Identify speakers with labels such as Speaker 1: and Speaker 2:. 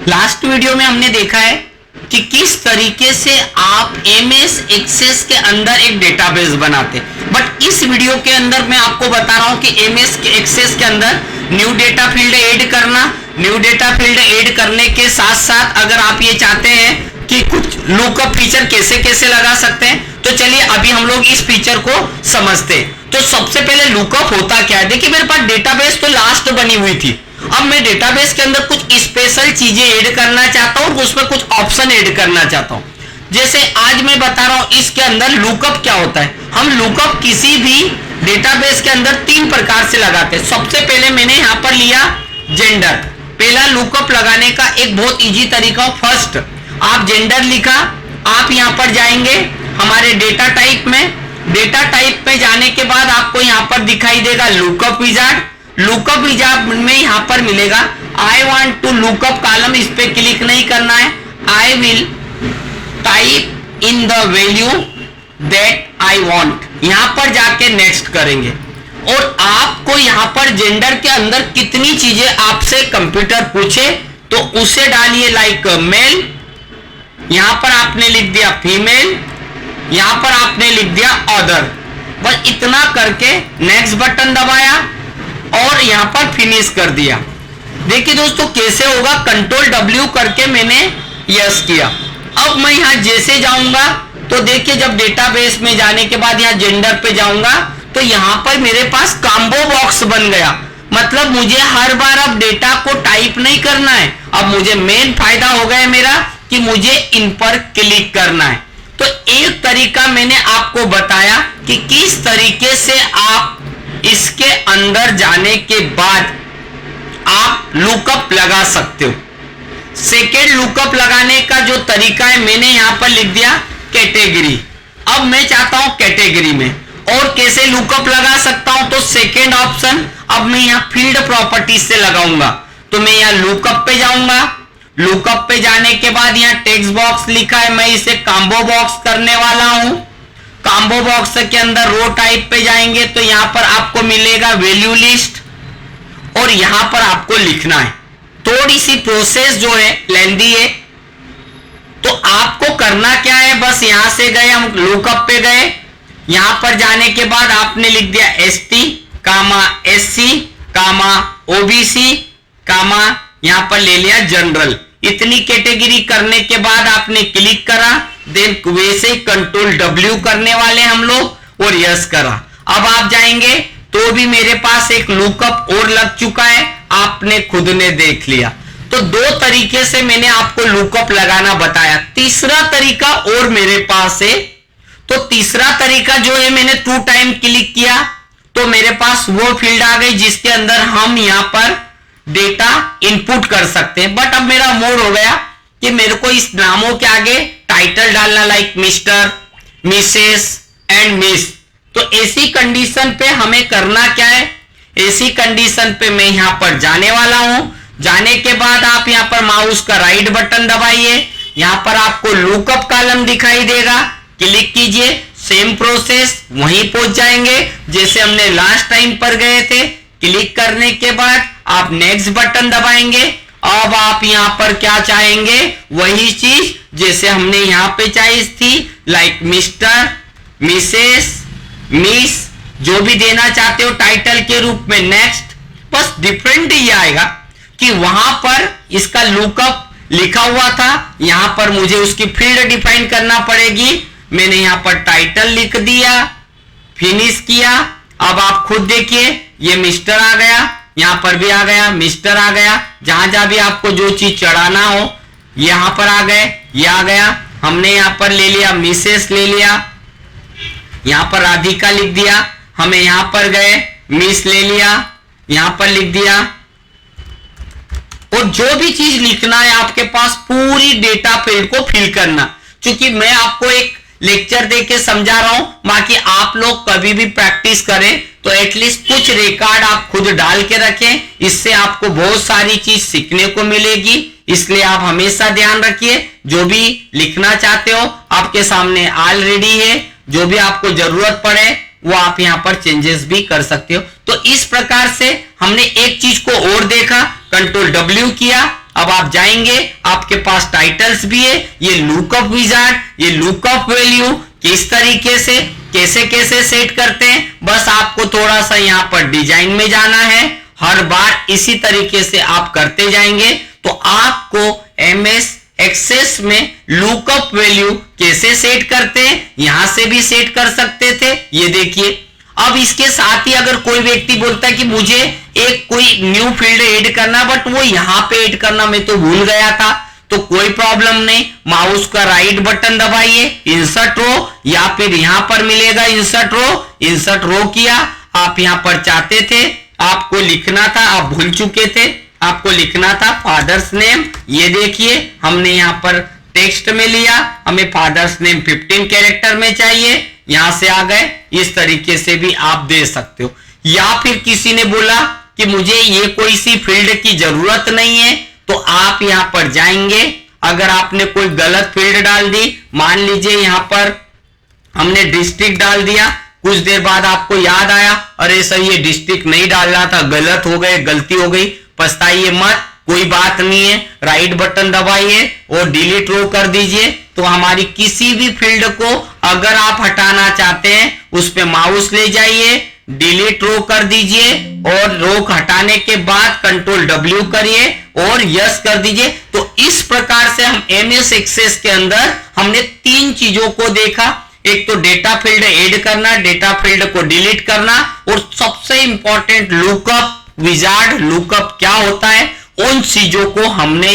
Speaker 1: Last video में हमने देखा है कि किस तरीके से आप MS एक्सेस के अंदर एक डेटाबेस बनाते, बट इस वीडियो के अंदर मैं आपको बता रहा हूं कि MS एक्सेस के अंदर न्यू डेटा फील्ड ऐड करना। न्यू डेटा फील्ड ऐड करने के साथ साथ अगर आप ये चाहते हैं कि कुछ लुकअप फीचर कैसे कैसे लगा सकते हैं, तो चलिए अभी हम लोग इस फीचर को समझते हैं। तो सबसे पहले लुकअप होता क्या है, देखिए मेरे पास डेटाबेस तो लास्ट बनी हुई थी, अब मैं डेटाबेस के अंदर कुछ स्पेशल चीजें ऐड करना चाहता हूं, उसमें कुछ ऑप्शन ऐड करना चाहता हूं। जैसे आज मैं बता रहा हूं इसके अंदर लुकअप क्या होता है। हम लुकअप किसी भी डेटाबेस के अंदर 3 प्रकार से लगाते हैं। सबसे पहले मैंने यहां पर लिया जेंडर। पहला लुकअप लगाने का एक बहुत इजी तरीका, फर्स्ट आप जेंडर लिखा, आप यहां पर जाएंगे हमारे डेटा टाइप में। डेटा टाइप में जाने के बाद आपको यहां पर दिखाई देगा लुकअप विजार्ड। लुकअप विजार्ड में यहां पर मिलेगा I want to look up column, इस पे क्लिक नहीं करना है। I will type in the value that I want, यहां पर जाके नेक्स्ट करेंगे। और आपको यहां पर जेंडर के अंदर कितनी चीजें आपसे कंप्यूटर पूछे तो उसे डालिए, लाइक मेल, यहां पर आपने लिख दिया फीमेल, यहां पर आपने लिख दिया अदर। बस इतना करके नेक्स्ट बटन दबाया और यहां पर फिनिश कर दिया। देखिए दोस्तों कैसे होगा, कंट्रोल W करके मैंने यस किया। अब मैं यहां जैसे जाऊंगा तो देखिए जब डेटाबेस में जाने के बाद यहां जेंडर पे जाऊंगा तो यहां पर मेरे पास कॉम्बो बॉक्स बन गया। मतलब मुझे हर बार अब डेटा को टाइप नहीं करना है, अब मुझे मेन फायदा हो गया मेरा कि मुझे इन पर क्लिक करना है। तो एक तरीका मैंने आपको बताया कि किस तरीके से आप इसके अंदर जाने के बाद आप लुकअप लगा सकते हो। सेकेंड लुकअप लगाने का जो तरीका है मैंने यहां पर लिख दिया कैटेगरी। अब मैं चाहता हूं कैटेगरी में और कैसे लुकअप लगा सकता हूं, तो सेकेंड ऑप्शन अब मैं यहां फील्ड प्रॉपर्टीज से लगाऊंगा। तो मैं यहां लुकअप पे जाऊंगा। लुकअप पे जाने के बाद यहां टेक्स्ट बॉक्स लिखा है, मैं इसे कॉम्बो बॉक्स करने वाला हूं। कॉम्बो बॉक्स के अंदर रो टाइप पे जाएंगे तो यहां पर आपको मिलेगा वैल्यू लिस्ट और यहां पर आपको लिखना है। थोड़ी सी प्रोसेस जो है लेंदी है, तो आपको करना क्या है, बस यहां से गए हम लुकअप पे गए, यहां पर जाने के बाद आपने लिख दिया ST, SC, OBC, यहां पर ले लिया जनरल। इतनी कैटेगरी करने के बाद आपने क्लिक करा, देन वैसे कंट्रोल W करने वाले हम लोग और यस करा। अब आप जाएंगे तो भी मेरे पास एक लुकअप और लग चुका है, आपने खुद ने देख लिया। तो 2 तरीके से मैंने आपको लुकअप लगाना बताया। तीसरा तरीका और मेरे पास है, तो तीसरा तरीका जो है मैंने 2 टाइम क्लिक किया तो मेरे पास वो फील्ड आ गई जिसके अंदर हम यहां पर डेटा इनपुट कर सकते हैं। बट अब मेरा मोड हो गया कि मेरे को इस नामों के आगे टाइटल डालना, like mister, Mrs and miss. तो ऐसी कंडीशन पे हमें करना क्या है, ऐसी कंडीशन पे मैं यहां पर जाने वाला हूं। जाने के बाद आप यहां पर माउस का राइट बटन दबाइए, यहां पर आपको लुकअप कॉलम दिखाई देगा, क्लिक कीजिए, सेम प्रोसेस वहीं पहुंच जाएंगे जैसे हमने लास्ट टाइम पर गए थे। क्लिक करने के बाद आप नेक्स्ट बटन दबाएंगे। अब आप यहां पर क्या चाहेंगे, वही चीज जैसे हमने यहां पे चॉइस थी, लाइक मिस्टर, मिसेस, मिस, जो भी देना चाहते हो टाइटल के रूप में नेक्स्ट। बस डिफरेंट ये आएगा कि वहां पर इसका लुकअप लिखा हुआ था, यहां पर मुझे उसकी फील्ड डिफाइन करना पड़ेगी। मैंने यहां पर टाइटल लिख दिया, फिनिश किया। अब आप खुद देखिए ये मिस्टर आ गया, यहां पर भी आ गया, मिस्टर आ गया, जहां जहां भी आपको जो चीज चढ़ाना हो यहां पर आ गए, ये आ गया। हमने यहां पर ले लिया मिसेस, ले लिया, यहां पर राधिका लिख दिया, हमें यहां पर गए मिस ले लिया, यहां पर लिख दिया। और जो भी चीज लिखना है आपके पास पूरी डेटा फील्ड को फिल करना। क्योंकि मैं आपको एक लेक्चर देके समझा रहा हूं, बाकी आप लोग कभी भी प्रैक्टिस करें तो एटलीस्ट कुछ रिकॉर्ड आप खुद डाल के रखें, इससे आपको बहुत सारी चीज सीखने को मिलेगी। इसलिए आप हमेशा ध्यान रखिए, जो भी लिखना चाहते हो आपके सामने ऑलरेडी है, जो भी आपको जरूरत पड़े वो आप यहां पर चेंजेस भी कर सकते हो। तो इस प्रकार से हमने एक चीज को और देखा, कंट्रोल W किया, अब आप जाएंगे, आपके पास टाइटल्स भी है, ये लुकअप विजार्ड, ये लुकअप वैल्यू किस तरीके से कैसे कैसे सेट करते हैं, बस आपको थोड़ा सा यहां पर डिजाइन में जाना है। हर बार इसी तरीके से आप करते जाएंगे तो आपको एमएस एक्सेस में लुकअप वैल्यू कैसे सेट करते हैं, यहां से भी सेट कर सकते थे, ये देखिए। अब इसके साथ ही अगर कोई व्यक्ति बोलता है कि मुझे एक कोई न्यू फील्ड ऐड करना, बट वो यहां पे ऐड करना मैं तो भूल गया था, तो कोई प्रॉब्लम नहीं, माउस का राइट बटन दबाइए, इंसर्ट रो, या फिर यहां पर मिलेगा इंसर्ट रो किया। आप यहां पर चाहते थे, आपको लिखना था, आप भूल चुके थे, आपको लिखना था फादर्स नेम, ये देखिए हमने यहां पर टेक्स्ट में लिया, हमें फादर्स नेम 15 कैरेक्टर में चाहिए, यहां से आ गए। इस तरीके से भी आप दे सकते हो। या फिर किसी ने बोला कि मुझे ये कोई सी फील्ड की जरूरत नहीं है, तो आप यहां पर जाएंगे, अगर आपने कोई गलत फील्ड डाल दी, मान लीजिए यहां पर हमने डिस्ट्रिक्ट डाल दिया, कुछ देर बाद आपको याद आया अरे सर ये डिस्ट्रिक्ट नहीं डालना था, गलत हो गए, गलती हो गई, पछताइए मत, कोई बात नहीं है, राइट बटन दबाइए और डिलीट रो कर दीजिए। तो हमारी किसी भी फील्ड को अगर आप हटाना चाहते हैं, उस पे माउस ले जाइए, डिलीट रो कर दीजिए और रो हटाने के बाद कंट्रोल W करिए और यस कर दीजिए। तो इस प्रकार से हम एमएस एक्सेस के अंदर हमने 3 चीजों को देखा, एक तो डेटा फील्ड ऐड करना, डेटा फील्ड को डिलीट करना, और सबसे इंपॉर्टेंट लुकअप विजार्ड, लुकअप क्या होता है, उन चीजों को हमने